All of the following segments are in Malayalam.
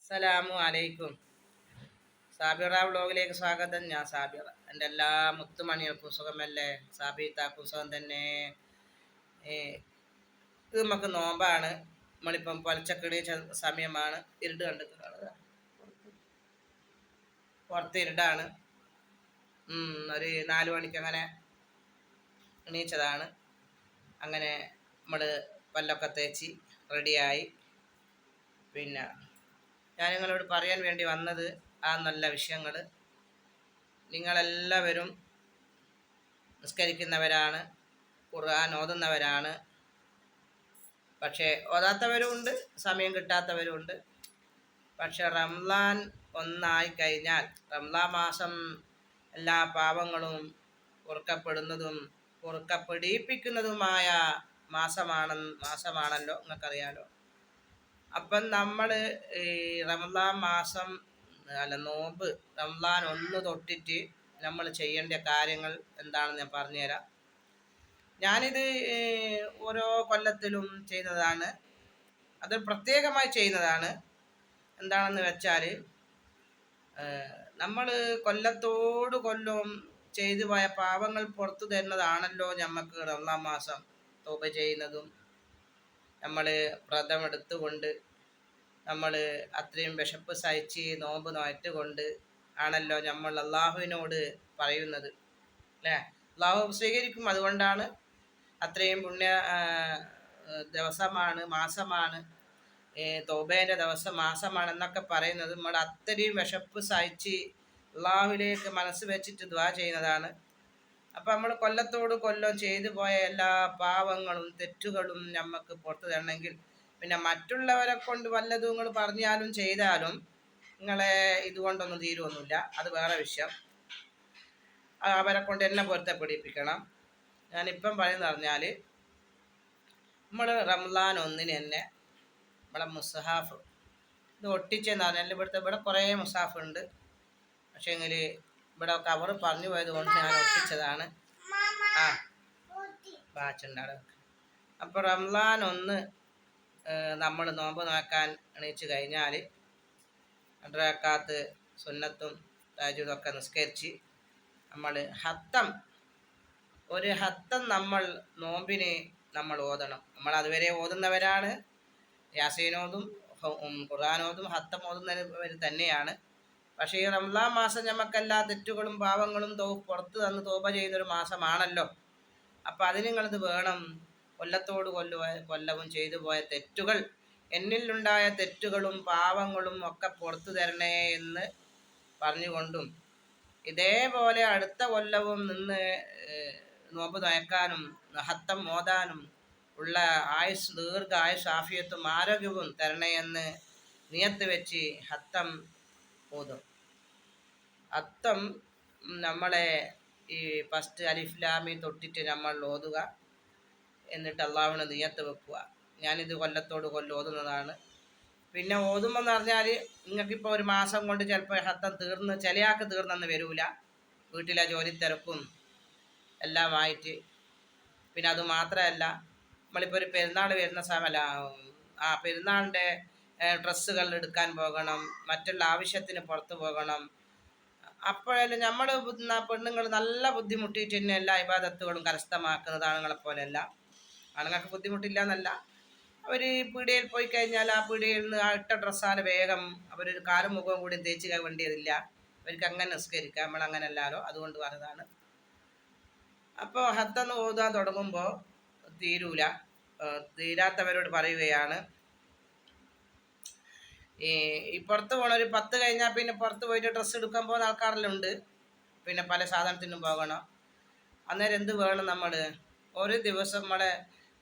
അസ്സലാമു അലൈക്കും. സാബിറ വ്ളോഗിലേക്ക് സ്വാഗതം. ഞാൻ സാബിറ. എൻ്റെ എല്ലാ മുത്തുമണികൾക്കും സുഖമല്ലേ? സാബിത്താക്കും സുഖം തന്നെ. ഏ, ഇത് നമുക്ക് നോമ്പാണ്. നമ്മളിപ്പം പൊലച്ചക്കടി സമയമാണ്. ഇരുട് കണ്ടിട്ട് പുറത്ത് ഇരുടാണ്. ഒരു 4 മണിക്ക് അങ്ങനെ എണീച്ചതാണ്. അങ്ങനെ നമ്മൾ പല്ലൊക്കെ തേച്ച് റെഡിയായി. പിന്നെ ഞാൻ നിങ്ങളോട് പറയാൻ വേണ്ടി വന്നത് നല്ല വിഷയങ്ങൾ. നിങ്ങളെല്ലാവരും നിസ്കരിക്കുന്നവരാണ്, ഖുർആൻ ഓതുന്നവരാണ്. പക്ഷേ ഓതാത്തവരുമുണ്ട്, സമയം കിട്ടാത്തവരുമുണ്ട്. പക്ഷെ റംസാൻ ഒന്നായി കഴിഞ്ഞാൽ, റംസാൻ മാസം എല്ലാ പാപങ്ങളും പൊറുക്കപ്പെടുന്നതും പൊറുക്കപ്പെടിപ്പിക്കുന്നതുമായ മാസമാണല്ലോ, നിങ്ങൾക്കറിയാലോ. അപ്പം നമ്മൾ ഈ റംസാൻ മാസം നോമ്പ് റംസാൻ 1 തൊട്ടിട്ട് നമ്മൾ ചെയ്യേണ്ട കാര്യങ്ങൾ എന്താണെന്ന് ഞാൻ പറഞ്ഞുതരാം. ഞാനിത് ഓരോ കൊല്ലത്തിലും ചെയ്യുന്നതാണ്, അത് പ്രത്യേകമായി ചെയ്യുന്നതാണ്. എന്താണെന്ന് വെച്ചാൽ നമ്മൾ കൊല്ലത്തോട് കൊല്ലവും ചെയ്തു പോയ പാപങ്ങൾ പുറത്തു തരുന്നതാണല്ലോ നമുക്ക് റംസാൻ മാസം. തൗബ ചെയ്യുന്നതും നമ്മൾ വ്രതമെടുത്തുകൊണ്ട് നമ്മൾ അത്രയും വിശപ്പ് സഹിച്ച് നോമ്പ് നോറ്റുകൊണ്ട് ആണല്ലോ നമ്മൾ അള്ളാഹുവിനോട് പറയുന്നത്, അല്ലേ? അള്ളാഹു സ്വീകരിക്കും. അതുകൊണ്ടാണ് അത്രയും പുണ്യ ദിവസമാണ്, മാസമാണ്, തൗബേൻ്റെ മാസമാണെന്നൊക്കെ പറയുന്നത്. നമ്മൾ അത്രയും വിശപ്പ് സഹിച്ച് അള്ളാഹുവിലേക്ക് മനസ്സ് വെച്ചിട്ട് ദുആ ചെയ്യുന്നതാണ്. അപ്പം നമ്മൾ കൊല്ലത്തോട് കൊല്ലം ചെയ്തു പോയ എല്ലാ പാവങ്ങളും തെറ്റുകളും നമുക്ക് പുറത്തു തരണമെങ്കിൽ പിന്നെ മറ്റുള്ളവരെ കൊണ്ട് വല്ലതും നിങ്ങൾ പറഞ്ഞാലും ചെയ്താലും നിങ്ങളെ ഇതുകൊണ്ടൊന്നും തീരുമൊന്നുമില്ല. അത് വേറെ വിഷയം. അവരെ കൊണ്ട് എന്നെ പൊരുത്തപ്പെടിപ്പിക്കണം. ഞാനിപ്പം പറയുന്നത് പറഞ്ഞാൽ, നമ്മൾ റംസാൻ 1 തന്നെ നമ്മളെ മുസ്ഹാഫ് ഇത് ഒട്ടിച്ചെന്ന് പറഞ്ഞാൽ ഇവിടെ കുറേ മുസ്ഹാഫ് ഉണ്ട്. പക്ഷേ എങ്കിൽ ഇവിടെ കവറ് പറഞ്ഞു പോയത് കൊണ്ട് ഞാൻ ഒട്ടിച്ചതാണ്. ബാച്ചുണ്ടാവും. അപ്പോൾ റംസാൻ 1 നമ്മൾ നോമ്പ് നോക്കാൻ എണീച്ച് കഴിഞ്ഞാൽ 2 റക്അത്ത് സുന്നത്തും തഹജ്ജുദൊക്കെ നിസ്കരിച്ച് നമ്മൾ ഒരു ഹത്തം നമ്മൾ നോമ്പിന് നമ്മൾ ഓതണം. നമ്മൾ അതുവരെ ഓതുന്നവരാണ്. യാസീനോതും ഖുർആനോതും ഹത്തം ഓതുന്നവർ തന്നെയാണ്. പക്ഷേ ഈ റംസാൻ മാസം നമുക്കെല്ലാ തെറ്റുകളും പാവങ്ങളും പുറത്ത് തന്ന് തൗബ ചെയ്യുന്നൊരു മാസമാണല്ലോ. അപ്പം അതിന് നിങ്ങളിത് വേണം. കൊല്ലത്തോട് കൊല്ലവും ചെയ്തു പോയ തെറ്റുകൾ, എന്നിലുണ്ടായ തെറ്റുകളും പാവങ്ങളും ഒക്കെ പുറത്തു തരണേ എന്ന് പറഞ്ഞുകൊണ്ടും ഇതേപോലെ അടുത്ത കൊല്ലവും നിന്ന് നോമ്പ് നോക്കാനും ഹത്തം ഓതാനും ഉള്ള ദീർഘായുസ് ആഫിയത്തും ആരോഗ്യവും തരണേ എന്ന് നിയത്ത് വെച്ച് ഹത്തം ഓതും. ഹത്തം നമ്മളെ ഈ ഫസ്റ്റ് അലിഫ് ലാമി തൊട്ടിട്ട് നമ്മൾ ഓതുക. എന്നിട്ട് അള്ളാഹുവിനെ നിയത്ത് വെക്കുക. ഞാനിത് കൊല്ലത്തോട് കൊല്ലം ഓതുന്നതാണ്. പിന്നെ ഓതുമ്പോൾ എന്ന് പറഞ്ഞാൽ നിങ്ങൾക്കിപ്പോൾ ഒരു മാസം കൊണ്ട് ചിലപ്പോൾ ഹത്തം ചിലയാൾക്ക് തീർന്നെന്ന് വരില്ല. വീട്ടിലെ ജോലി തിരക്കും എല്ലാമായിട്ട്. പിന്നെ അതുമാത്രമല്ല, നമ്മളിപ്പോൾ ഒരു പെരുന്നാൾ വരുന്ന സമയമല്ല, പെരുന്നാളിൻ്റെ ഡ്രസ്സുകൾ എടുക്കാൻ പോകണം, മറ്റുള്ള ആവശ്യത്തിന് പുറത്ത് പോകണം. അപ്പോഴല്ലേ നമ്മൾ പെണ്ണുങ്ങൾ നല്ല ബുദ്ധിമുട്ടിയിട്ട് തന്നെ എല്ലാ ഇബാദത്തുകളും കരസ്ഥമാക്കുന്നത്. ആണുങ്ങളെ പോലെയല്ല. ആണുങ്ങൾക്ക് ബുദ്ധിമുട്ടില്ല എന്നല്ല, അവർ പീടികയിൽ പോയി കഴിഞ്ഞാൽ ആ പീടികയിൽ നിന്ന് ആ ഇട്ട ഡ്രസ്സാണ് വേഗം അവരൊരു കാലും മുഖവും കൂടി തേച്ച് വേണ്ടിയതില്ല. അവർക്ക് അങ്ങനെ നിസ്കരിക്കാം. നമ്മളങ്ങനെയല്ലോ, അതുകൊണ്ട് പറഞ്ഞതാണ്. അപ്പോൾ ഹത്തെന്ന് ഓതാൻ തുടങ്ങുമ്പോൾ തീരാത്തവരോട് പറയുകയാണ്, ഈ പുറത്ത് പോകണം. ഒരു 10 കഴിഞ്ഞാൽ പിന്നെ പുറത്ത് പോയിട്ട് ഡ്രസ്സ് എടുക്കാൻ പോകുന്ന ആൾക്കാരെല്ലാം ഉണ്ട്. പിന്നെ പല സാധനത്തിനും പോകണം. അന്നേരം എന്ത് വേണം? നമ്മൾ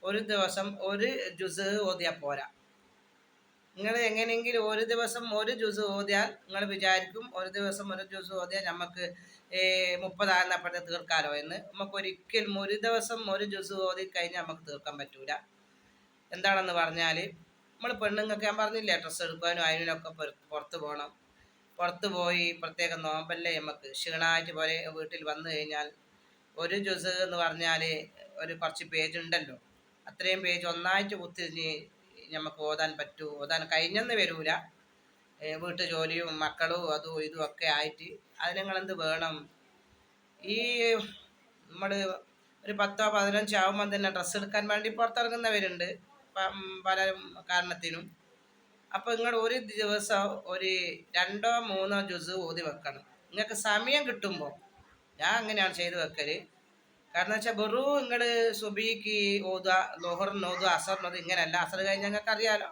ഒരു ദിവസം ഒരു ജുസ് ഓതിയാൽ പോരാ. നിങ്ങൾ എങ്ങനെയെങ്കിലും ഒരു ദിവസം ഒരു ജുസ് ഓതിയാൽ നിങ്ങൾ വിചാരിക്കും ഒരു ദിവസം ഒരു ജുസ് ഓതിയാൽ നമുക്ക് 30 ആകുന്നപ്പോഴത്തെ തീർക്കാലോ എന്ന്. നമുക്കൊരിക്കലും ഒരു ദിവസം ഒരു ജുസ് ഓതി കഴിഞ്ഞാൽ നമുക്ക് തീർക്കാൻ പറ്റൂല. എന്താണെന്ന് പറഞ്ഞാൽ, നമ്മൾ പെണ്ണുങ്ങൾക്ക് ഞാൻ പറഞ്ഞില്ലേ, ഡ്രസ്സ് എടുക്കാനും അതിനൊക്കെ പുറത്ത് പോകണം. പുറത്ത് പോയി പ്രത്യേകം നോമ്പല്ലേ നമുക്ക് ക്ഷീണമായിട്ട് പോലെ വീട്ടിൽ വന്നു കഴിഞ്ഞാൽ ഒരു ജുസ് എന്ന് പറഞ്ഞാൽ കുറച്ച് പേജ് ഉണ്ടല്ലോ, അത്രയും പേജ് ഒന്നായിട്ട് കുത്തിരിഞ്ഞ് നമുക്ക് ഓതാൻ കഴിഞ്ഞെന്ന് വരൂല. വീട്ടു ജോലിയും മക്കളും അതും ഇതും ഒക്കെ ആയിട്ട് അതിന് നിങ്ങളെന്ത് വേണം, ഈ നമ്മൾ ഒരു 10-15 ആവുമ്പോൾ തന്നെ ഡ്രസ്സ് എടുക്കാൻ വേണ്ടി പുറത്തിറങ്ങുന്നവരുണ്ട് പല കാരണത്തിനും. അപ്പോൾ നിങ്ങൾ ഒരു ദിവസം ഒരു 2-3 ജുസ് ഓതി വെക്കണം നിങ്ങൾക്ക് സമയം കിട്ടുമ്പോൾ. ഞാൻ അങ്ങനെയാണ് ചെയ്ത് വെക്കല്. കാരണം വെച്ചാൽ വെറും നിങ്ങൾ സുബിക്ക് ഓതുക, ലോഹറിന് ഓതുക, അസറിന് ഓതുക, ഇങ്ങനെയല്ല. അസർ കഴിഞ്ഞ് ഞങ്ങൾക്ക് അറിയാലോ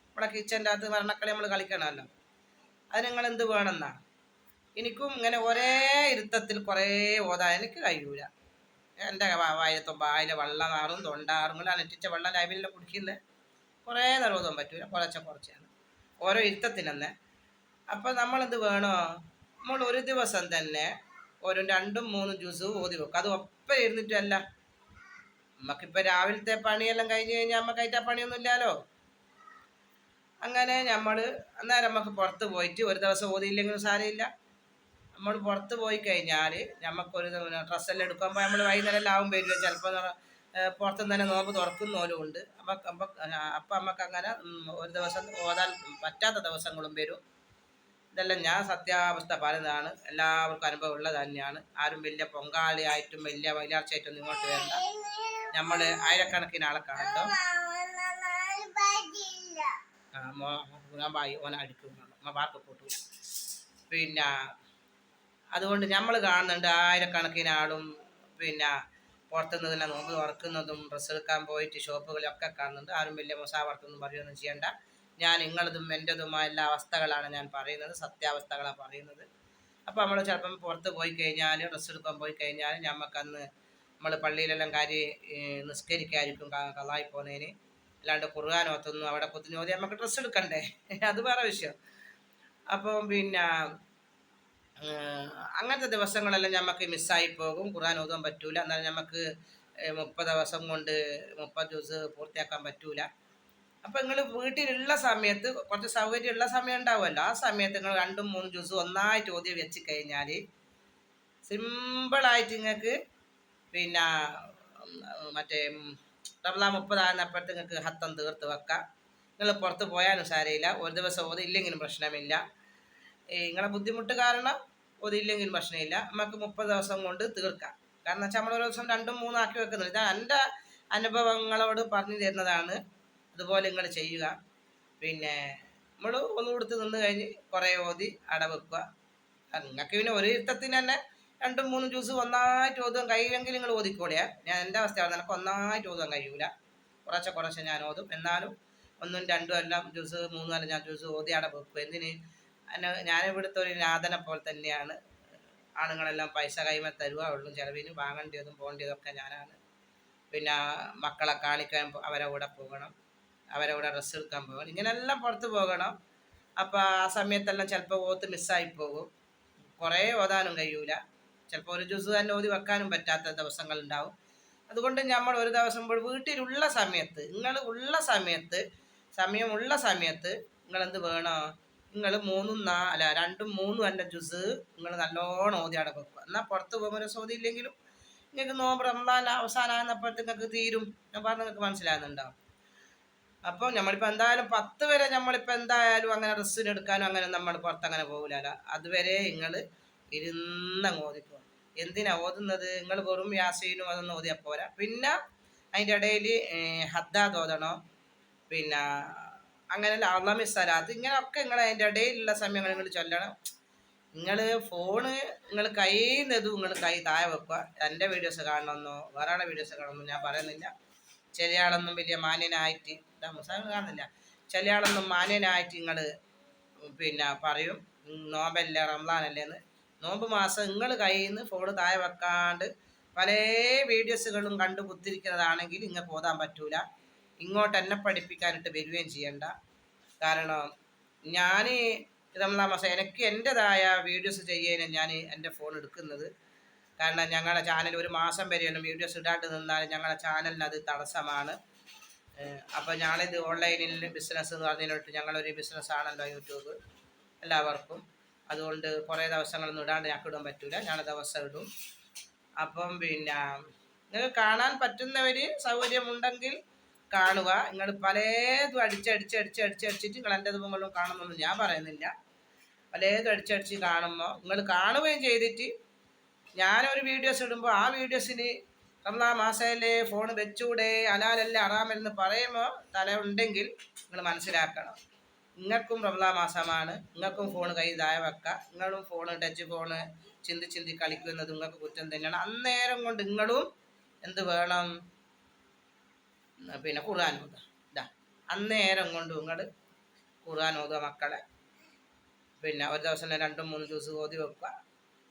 നമ്മുടെ കിച്ചൻ്റെ അകത്ത് മരണക്കളി നമ്മൾ കളിക്കണമല്ലോ. അത് നിങ്ങൾ എന്ത് വേണമെന്നാ, എനിക്കും ഇങ്ങനെ ഒരേ ഇരുത്തത്തിൽ കുറേ ഓതാൻ എനിക്ക് കഴിയൂല. എൻ്റെ വായിലെ വെള്ളം നാറും തൊണ്ടാറും കൂടെ അനറ്റിച്ച വെള്ളം ലൈവിലെല്ലാം കുടിക്കുന്നത് കുറേ നേരം ഓതാൻ പറ്റൂല, കുറച്ചാണ് ഓരോ ഇരുത്തത്തിനെന്നെ. അപ്പം നമ്മളെന്ത് വേണോ, നമ്മൾ ഒരു ദിവസം തന്നെ ഒരു 2-3 ജ്യൂസ് ഓതി വെക്കും. അത് ഒപ്പം ഇരുന്നിട്ടല്ല. നമുക്കിപ്പോൾ രാവിലത്തെ പണിയെല്ലാം കഴിഞ്ഞ് കഴിഞ്ഞാൽ നമുക്ക് അതിൻ്റെ പണിയൊന്നും ഇല്ലല്ലോ. അങ്ങനെ നമ്മൾ അന്നേരം നമുക്ക് പുറത്ത് പോയിട്ട് ഒരു ദിവസം ഓതിയില്ലെങ്കിലും സാരമില്ല. നമ്മൾ പുറത്ത് പോയി കഴിഞ്ഞാൽ നമുക്കൊരു ഡ്രസ്സെല്ലാം എടുക്കുമ്പോൾ നമ്മൾ വൈകുന്നേരം ആവും വരിക. ചിലപ്പോൾ പുറത്തുനിന്ന് തന്നെ നോമ്പ് തുറക്കുന്നവരും ഉണ്ട്. അപ്പം നമുക്ക് അങ്ങനെ ഒരു ദിവസം ഓതാൻ പറ്റാത്ത ദിവസങ്ങളും വരും. ഇതെല്ലാം ഞാൻ സത്യാവസ്ഥ പറയുന്നതാണ്, എല്ലാവർക്കും അനുഭവം ഉള്ളത് തന്നെയാണ്. ആരും വലിയ പൊങ്കാളിയായിട്ടും വലിയ വൈലാർച്ചയായിട്ടും ഇങ്ങോട്ട് വരണ്ട. നമ്മൾ ആയിരക്കണക്കിന് ആളെ കാണട്ടോ. ഓനടിക്കും വാർക്ക് കൂട്ടൂല. പിന്നെ അതുകൊണ്ട് നമ്മൾ കാണുന്നുണ്ട് ആയിരക്കണക്കിന് ആളും പിന്നെ പുറത്തുനിന്ന് തന്നെ നോമ്പ് തുറക്കുന്നതും ഡ്രസ്സ് എടുക്കാൻ പോയിട്ട് ഷോപ്പുകളിലൊക്കെ കാണുന്നുണ്ട്. ആരും വലിയ മുസാവർക്കൊന്നും പറയുകയൊന്നും ചെയ്യണ്ട. ഞാൻ നിങ്ങളതും എൻ്റെതുമായ എല്ലാ അവസ്ഥകളാണ് ഞാൻ പറയുന്നത്, സത്യാവസ്ഥകളാണ് പറയുന്നത്. അപ്പോൾ നമ്മൾ ചിലപ്പം പുറത്ത് പോയി കഴിഞ്ഞാൽ, ഡ്രസ്സ് എടുക്കാൻ പോയി കഴിഞ്ഞാൽ നമുക്കന്ന് നമ്മൾ പള്ളിയിലെല്ലാം നിസ്കരിക്കായിരിക്കും കളായി പോകുന്നതിന്. അല്ലാണ്ട് ഖുർആനോത്തൊന്നും അവിടെ കുത്തിനോതി നമുക്ക് ഡ്രസ്സ് എടുക്കണ്ടേ, അത് വേറെ വിഷയം. അപ്പം പിന്നെ അങ്ങനത്തെ ദിവസങ്ങളെല്ലാം നമുക്ക് മിസ്സായി പോകും. ഖുർആൻ ഓതാൻ പറ്റൂല. എന്നാലും നമുക്ക് 30 ദിവസം കൊണ്ട് 30 ജ്യൂസ് പൂർത്തിയാക്കാൻ പറ്റൂല. അപ്പം നിങ്ങൾ വീട്ടിലുള്ള സമയത്ത് കുറച്ച് സൗകര്യമുള്ള സമയം ഉണ്ടാവുമല്ലോ, ആ സമയത്ത് നിങ്ങൾ 2-3 ജ്യൂസ് ഒന്നായിട്ട് ഓതി വെച്ച് കഴിഞ്ഞാൽ സിമ്പിളായിട്ട് നിങ്ങൾക്ക് പിന്നെ മറ്റേ റമദാൻ 30 ആകുന്നപ്പോഴത്തെ നിങ്ങൾക്ക് ഹത്തം തീർത്ത് വെക്കാം. നിങ്ങൾ പുറത്ത് പോയാലും സാരമില്ല, ഒരു ദിവസം ഓതില്ലെങ്കിലും പ്രശ്നമില്ല. നിങ്ങളെ ബുദ്ധിമുട്ട് കാരണം ഓതില്ലെങ്കിലും പ്രശ്നമില്ല, നമുക്ക് 30 ദിവസം കൊണ്ട് തീർക്കാം. കാരണം വെച്ചാൽ നമ്മൾ ഒരു ദിവസം 2-3 ആക്കി വെക്കുന്നില്ല. ഞാൻ എൻ്റെ അനുഭവങ്ങളോട് പറഞ്ഞു തരുന്നതാണ്. അതുപോലെ നിങ്ങൾ ചെയ്യുക. പിന്നെ നമ്മൾ ഒന്ന് കൊടുത്ത് നിന്ന് കഴിഞ്ഞ് കുറേ ഓതി അടവെക്കുക. നിങ്ങൾക്ക് പിന്നെ ഒരു ഇരുത്തത്തിന് തന്നെ 2-3 ജ്യൂസ് ഒന്നായിട്ട് ഓതും കഴിയുമെങ്കിൽ നിങ്ങൾ ഓതിക്കോളിയാ. ഞാൻ എൻ്റെ അവസ്ഥയാണ്, എനിക്ക് ഒന്നായിട്ട് ഓതാൻ കഴിയൂല. കുറച്ച് ഞാൻ ഓതും. എന്നാലും 1-2 എല്ലാം ജ്യൂസ് 3 എല്ലാം ഞാൻ ജ്യൂസ് ഓതി അടവെക്കും. എന്തിന്, ഞാനിവിടുത്തെ ഒരു നാഥനെ പോലെ തന്നെയാണ്. ആണുങ്ങളെല്ലാം പൈസ കൈമേ തരുക ഉള്ളൂ, ചിലവിന് വാങ്ങേണ്ടതും പോകേണ്ടതൊക്കെ ഞാനാണ്. പിന്നെ മക്കളെ കാണിക്കാൻ അവരെ കൂടെ പോകണം, അവരെ കൂടെ ഡ്രസ്സ് എടുക്കാൻ പോകണം, ഇങ്ങനെയെല്ലാം പുറത്ത് പോകണം. അപ്പോൾ ആ സമയത്തെല്ലാം ചിലപ്പോൾ ഓത്ത് മിസ്സായി പോകും, കുറേ ഓതാനും കഴിയൂല. ചിലപ്പോൾ ഒരു ജ്യൂസ് തന്നെ ഓതി വെക്കാനും പറ്റാത്ത ദിവസങ്ങളുണ്ടാവും. അതുകൊണ്ട് നമ്മൾ ഒരു ദിവസം വീട്ടിലുള്ള സമയത്ത്, നിങ്ങൾ ഉള്ള സമയത്ത്, സമയമുള്ള സമയത്ത് നിങ്ങളെന്ത് വേണോ, നിങ്ങൾ 2-3 എൻ്റെ ജ്യൂസ് നിങ്ങൾ നല്ലോണം ഓതി അട വെക്കുക. എന്നാൽ പുറത്ത് പോകുമ്പോൾ ഒരു സോതി ഇല്ലെങ്കിലും നിങ്ങൾക്ക് നോമ്പ് റമദാൻ അവസാനമാകുന്നപ്പോഴത്തേക്ക് നിങ്ങൾക്ക് തീരും. ഞാൻ പറഞ്ഞ് നിങ്ങൾക്ക് മനസ്സിലാകുന്നുണ്ടാവും. അപ്പോൾ നമ്മളിപ്പോൾ എന്തായാലും 10 വരെ നമ്മളിപ്പോൾ എന്തായാലും അങ്ങനെ ഡ്രസ്സിന് എടുക്കാനും അങ്ങനെ നമ്മൾ പുറത്തങ്ങനെ പോകില്ലല്ലോ. അതുവരെ നിങ്ങൾ ഇരുന്നങ്ങ് ഓതിപ്പോ. എന്തിനാ ഓതുന്നത്, നിങ്ങൾ വെറും യാസീനും അതൊന്നും ഓതിയാൽ പോരാ. പിന്നെ അതിൻ്റെ ഇടയിൽ ഹദ്ദാദ് ഓതണം, പിന്നെ അങ്ങനെ അള്ളമി സലാത്ത്, ഇങ്ങനെയൊക്കെ നിങ്ങൾ അതിൻ്റെ ഇടയിലുള്ള സമയങ്ങൾ നിങ്ങൾ ചൊല്ലണം. നിങ്ങൾ ഫോണ് നിങ്ങൾ കയ്യുന്നതും നിങ്ങൾ കൈ താഴെ വെക്കുക. എൻ്റെ വീഡിയോസ് കാണണമെന്നോ വേറെ ആളുടെ വീഡിയോസ് കാണണമെന്നോ ഞാൻ പറയുന്നില്ല. ചില ആളൊന്നും വലിയ മാന്യനായിട്ട് മുസാഫ് കാണുന്നില്ല, ചില ആളൊന്നും മാന്യനായിട്ട് നിങ്ങൾ പിന്നെ പറയും നോമ്പല്ലേ റംസാനല്ലേന്ന്. നോമ്പ് മാസം നിങ്ങൾ കയ്യിൽ നിന്ന് ഫോണ് താഴെ വെക്കാണ്ട് പല വീഡിയോസുകളും കണ്ടു കുത്തിരിക്കുന്നതാണെങ്കിൽ നിങ്ങൾക്ക് ഓതാൻ പറ്റൂല. ഇങ്ങോട്ട് എന്നെ പഠിപ്പിക്കാനിട്ട് വരികയും ചെയ്യണ്ട. കാരണം ഞാൻ റമദാൻ മാസം എനിക്ക് എൻ്റെതായ വീഡിയോസ് ചെയ്യാൻ ഞാൻ എൻ്റെ ഫോൺ എടുക്കുന്നത്. കാരണം ഞങ്ങളുടെ ചാനൽ ഒരു മാസം വരെയൊന്നും വീഡിയോസ് ഇടാണ്ട് നിന്നാൽ ഞങ്ങളുടെ ചാനലിന് അത് തടസ്സമാണ്. അപ്പോൾ ഞാനിത് ഓൺലൈനിൽ ബിസിനസ് എന്ന് പറഞ്ഞതിനോട്ട് ഞങ്ങളൊരു ബിസിനസ്സാണല്ലോ യൂട്യൂബ് എല്ലാവർക്കും. അതുകൊണ്ട് കുറേ ദിവസങ്ങളൊന്നും ഇടാണ്ട് ഞങ്ങൾക്ക് ഇടാൻ പറ്റില്ല, ഞാൻ ദിവസം ഇടും. അപ്പം പിന്നെ നിങ്ങൾക്ക് കാണാൻ പറ്റുന്നവർ സൗകര്യമുണ്ടെങ്കിൽ കാണുക. നിങ്ങൾ പലതും അടിച്ചടിച്ചിട്ട് നിങ്ങൾ എൻ്റെ മുകളിലും കാണുമെന്ന് ഞാൻ പറയുന്നില്ല. പലതും അടിച്ചടിച്ച് കാണുമ്പോൾ നിങ്ങൾ കാണുകയും ചെയ്തിട്ട് ഞാനൊരു വീഡിയോസ് ഇടുമ്പോൾ ആ വീഡിയോസിന് റമദാൻ മാസമല്ലേ ഫോൺ വെച്ചൂടെ ഹലാലല്ല ഹറാമല്ലെന്ന് പറയുമ്പോൾ തല ഉണ്ടെങ്കിൽ നിങ്ങൾ മനസ്സിലാക്കണം. നിങ്ങൾക്കും റമദാൻ മാസമാണ്, നിങ്ങൾക്കും ഫോൺ കൈ താഴെ വെക്കുക. നിങ്ങളും ഫോണ് ടച്ച് ഫോണ് ചിന്തി കളിക്കുന്നത് നിങ്ങൾക്ക് കുറ്റം തന്നെയാണ്. അന്നേരം കൊണ്ട് നിങ്ങളും എന്ത് വേണം, പിന്നെ ഖുർആൻ ഓതുക. ഇതാ അന്നേരം കൊണ്ട് നിങ്ങൾ ഖുർആൻ ഓതുക മക്കളെ. പിന്നെ ഒരു ദിവസം 2-3 ദിവസം ഓതി വെക്കുക.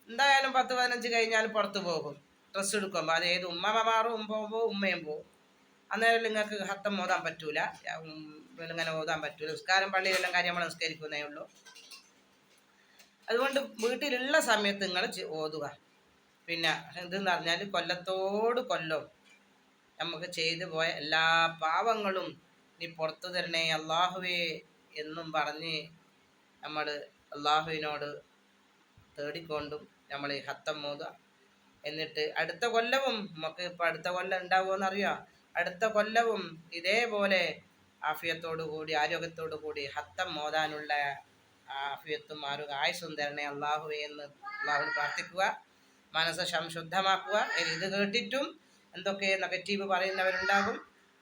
എന്തായാലും 10-15 കഴിഞ്ഞാൽ പുറത്ത് പോകും ഡ്രസ്സ് എടുക്കുമ്പോൾ. അത് ഏത് ഉമ്മമാറും പോകുമ്പോൾ ഉമ്മയും പോകും. അന്നേരം നിങ്ങൾക്ക് ഹത്തം ഓതാൻ പറ്റൂല, ഇങ്ങനെ ഓതാൻ പറ്റൂല. നിസ്കാരം പള്ളിയിലെല്ലാം കാര്യം നമ്മൾ നിസ്കരിക്കുന്നേ ഉള്ളൂ. അതുകൊണ്ട് വീട്ടിലുള്ള സമയത്ത് നിങ്ങൾ ഓതുക. പിന്നെ എന്തെന്ന് പറഞ്ഞാൽ കൊല്ലത്തോട് കൊല്ലം നമുക്ക് ചെയ്തു പോയ എല്ലാ പാവങ്ങളും നീ പുറത്തു തരണേ അള്ളാഹുവേ എന്നും പറഞ്ഞ് നമ്മൾ അള്ളാഹുവിനോട് തേടിക്കൊണ്ടും നമ്മൾ ഈ ഹത്തം ഓതുക. എന്നിട്ട് അടുത്ത കൊല്ലവും നമുക്ക് ഇപ്പോൾ അടുത്ത കൊല്ലം ഉണ്ടാവുമെന്ന് അറിയാം. അടുത്ത കൊല്ലവും ഇതേപോലെ ആഫിയത്തോടു കൂടി ആരോഗ്യത്തോടു കൂടി ഹത്തം ഓതാനുള്ള ആഫിയത്തും ആയുസ്സും തരണേ അള്ളാഹുവേ എന്ന് അള്ളാഹുവിന് പ്രാർത്ഥിക്കുക. മനസ്സ് ശുദ്ധമാക്കുക. ഇത് കേട്ടിട്ടും എന്തൊക്കെ നെഗറ്റീവ് പറയുന്നവരുണ്ടാകും.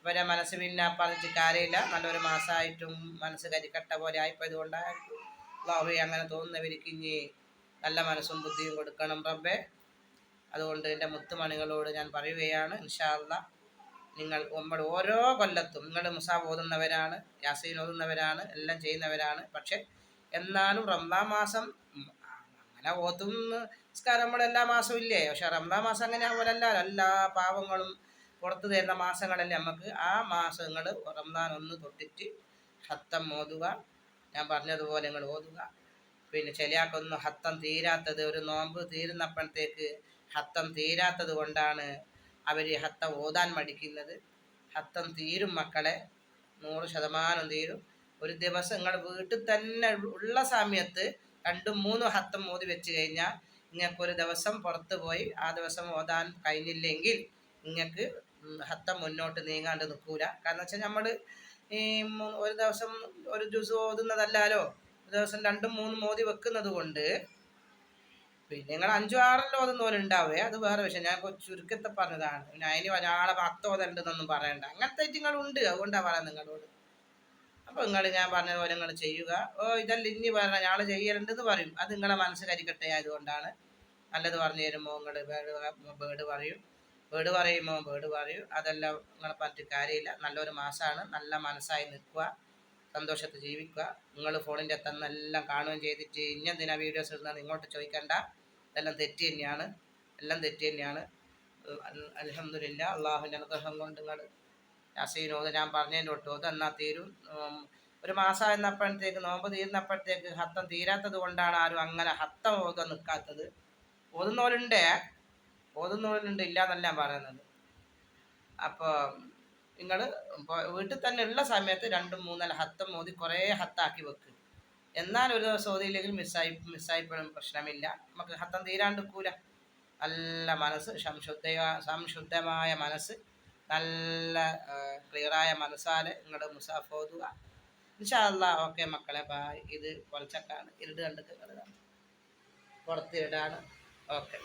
അവരെ മനസ്സ് പിന്നെ പറഞ്ഞിട്ട് കാര്യമില്ല. നല്ലൊരു മാസമായിട്ടും മനസ്സ് കരിക്കട്ട പോലെ ആയിപ്പോയത് കൊണ്ടായിരിക്കും. അള്ളാഹുവേ അങ്ങനെ തോന്നുന്നവർക്ക് ഇനി നല്ല മനസ്സും ബുദ്ധിയും കൊടുക്കണം റബ്ബേ. അതുകൊണ്ട് എൻ്റെ മുത്തുമണികളോട് ഞാൻ പറയുകയാണ്, ഇൻഷാ അല്ലാഹ് നമ്മൾ ഓരോ കൊല്ലത്തും നിങ്ങൾ മുസാഫ് ഓതുന്നവരാണ്, യാസീൻ ഓതുന്നവരാണ്, എല്ലാം ചെയ്യുന്നവരാണ്. പക്ഷെ എന്നാലും റമദാൻ മാസം അങ്ങനെ ഓതും നിസ്കാരം നമ്മൾ എല്ലാ മാസവും ഇല്ലേ. പക്ഷെ റമദാൻ മാസം അങ്ങനെ ആവുമല്ല. എല്ലാ പാവങ്ങളും പുറത്തു തരുന്ന മാസങ്ങളല്ലേ നമുക്ക്. ആ മാസങ്ങൾ റമദാൻ 1 തൊട്ടിട്ട് ഹത്തം ഓതുക. ഞാൻ പറഞ്ഞതുപോലെ നിങ്ങൾ ഓതുക. പിന്നെ ചിലയാൾക്കൊന്നും ഹത്തം തീരാത്തത്, ഒരു നോമ്പ് തീരുന്നപ്പോഴത്തേക്ക് ഹത്തം തീരാത്തത് കൊണ്ടാണ് അവർ ഹത്തം ഓതാൻ മടിക്കുന്നത്. ഹത്തം തീരും മക്കളെ, 100% തീരും. ഒരു ദിവസം നിങ്ങൾ വീട്ടിൽ തന്നെ ഉള്ള സമയത്ത് 2-3 ഹത്തം ഓതി വെച്ച് കഴിഞ്ഞാൽ നിങ്ങൾക്കൊരു ദിവസം പുറത്ത് പോയി ആ ദിവസം ഓതാൻ കഴിഞ്ഞില്ലെങ്കിൽ നിങ്ങൾക്ക് ഹത്തം മുന്നോട്ട് നീങ്ങാണ്ട് നിൽക്കൂല. കാരണം വെച്ചാൽ നമ്മൾ ഈ ഒരു ദിവസം ഒരു ജുസ് ഓതുന്നതല്ലാലോ, ഒരു ദിവസം 2-3 ഓതി വെക്കുന്നത് കൊണ്ട്. പിന്നെ നിങ്ങൾ 5-6 ഓതുന്നവരുണ്ടാവേ, അത് വേറെ വിഷയം. ഞാൻ ചുരുക്കത്തെ പറഞ്ഞതാണ്. പിന്നെ അതിന് ഒരാളെ 10 ഓതണ്ടെന്നൊന്നും പറയണ്ട. അങ്ങനത്തെ ഐറ്റങ്ങളുണ്ട്, അതുകൊണ്ടാണ് പറയാം നിങ്ങളോട്. അപ്പോൾ ഞാൻ പറഞ്ഞതുപോലെ നിങ്ങൾ ചെയ്യുക. ഇതല്ല ഇനി പറഞ്ഞാൽ ഞാൾ ചെയ്യലുണ്ടെന്ന് പറയും, അത് നിങ്ങളെ മനസ്സ് കരിക്കട്ടെ ആയതുകൊണ്ടാണ്. നല്ലത് പറഞ്ഞു തരുമ്പോൾ നിങ്ങൾ ബേഡ് പറയും, ബേഡ് പറയും. അതെല്ലാം നിങ്ങളെ പറഞ്ഞിട്ട് കാര്യമില്ല. നല്ലൊരു മാസമാണ്. നല്ല മനസ്സായി നിൽക്കുക, സന്തോഷത്തിൽ ജീവിക്കുക. നിങ്ങൾ ഫോണിൻ്റെ തന്നെല്ലാം കാണുകയും ചെയ്തിട്ട് ഇഞ്ഞെന്തിനാ വീഡിയോസ് ഇടുന്നത് ഇങ്ങോട്ട് ചോദിക്കണ്ട. എല്ലാം തെറ്റ് തന്നെയാണ്. അൽഹംദുലില്ലാ, അള്ളാഹുവിൻ്റെ അനുഗ്രഹം കൊണ്ട് നിങ്ങൾ യാസീനോത് ഞാൻ പറഞ്ഞതിൻ്റെ ഒട്ടും അതെന്നാ തീരും. ഒരു മാസം എന്നപ്പോഴത്തേക്ക് നോമ്പ് തീരുന്നപ്പോഴത്തേക്ക് ഹത്തം തീരാത്തത് കൊണ്ടാണ് ആരും അങ്ങനെ ഹത്തം ഓതാൻ നിൽക്കാത്തത്. ഓതുന്നവരുണ്ട് ഇല്ലാന്നല്ല ഞാൻ പറയുന്നത്. അപ്പോൾ നിങ്ങൾ വീട്ടിൽ തന്നെ ഉള്ള സമയത്ത് 2-3 ഹത്തം ഓതി കുറേ ഹത്താക്കി വെക്ക്. എന്നാൽ ഒരു ദിവസം ഓതിയില്ലെങ്കിൽ മിസ്സായിപ്പോഴും പ്രശ്നമില്ല. നമുക്ക് ഹത്തം തീരാണ്ടിരിക്കൂല. നല്ല മനസ്സ്, സംശുദ്ധമായ മനസ്സ്, നല്ല ക്ലിയറായ മനസ്സാലെ നിങ്ങൾ മുസാഫ് ഓതുക. ഇൻഷാ അല്ലാഹ്. ഓക്കെ മക്കളെ, ബായ്. ഇത് പൊളിച്ചക്കാണ്, ഇരുട് കണ്ടിട്ട് പുറത്തിടാണ്. ഓക്കെ.